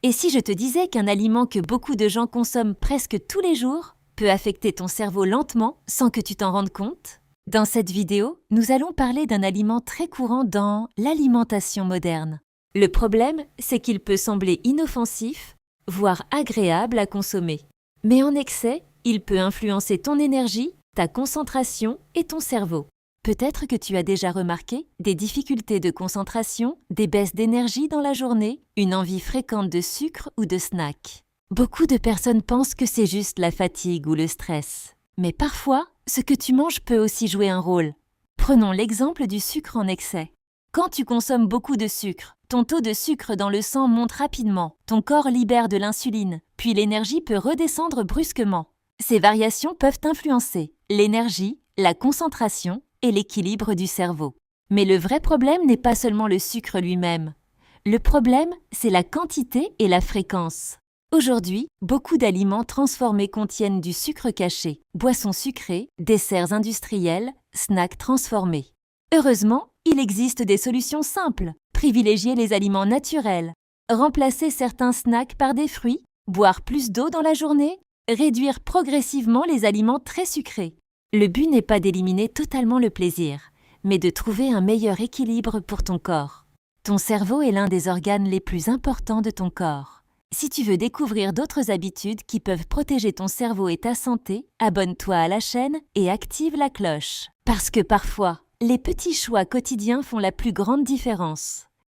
Et si je te disais qu'un aliment que beaucoup de gens consomment presque tous les jours peut affecter ton cerveau lentement sans que tu t'en rendes compte? Dans cette vidéo, nous allons parler d'un aliment très courant dans l'alimentation moderne. Le problème, c'est qu'il peut sembler inoffensif, voire agréable à consommer. Mais en excès, il peut influencer ton énergie, ta concentration et ton cerveau. Peut-être que tu as déjà remarqué des difficultés de concentration, des baisses d'énergie dans la journée, une envie fréquente de sucre ou de snack. Beaucoup de personnes pensent que c'est juste la fatigue ou le stress. Mais parfois, ce que tu manges peut aussi jouer un rôle. Prenons l'exemple du sucre en excès. Quand tu consommes beaucoup de sucre, ton taux de sucre dans le sang monte rapidement, ton corps libère de l'insuline, puis l'énergie peut redescendre brusquement. Ces variations peuvent influencer l'énergie, la concentration et l'équilibre du cerveau. Mais le vrai problème n'est pas seulement le sucre lui-même. Le problème, c'est la quantité et la fréquence. Aujourd'hui, beaucoup d'aliments transformés contiennent du sucre caché, boissons sucrées, desserts industriels, snacks transformés. Heureusement, il existe des solutions simples. Privilégier les aliments naturels, remplacer certains snacks par des fruits, boire plus d'eau dans la journée, réduire progressivement les aliments très sucrés. Le but n'est pas d'éliminer totalement le plaisir, mais de trouver un meilleur équilibre pour ton corps. Ton cerveau est l'un des organes les plus importants de ton corps. Si tu veux découvrir d'autres habitudes qui peuvent protéger ton cerveau et ta santé, abonne-toi à la chaîne et active la cloche. Parce que parfois, les petits choix quotidiens font la plus grande différence.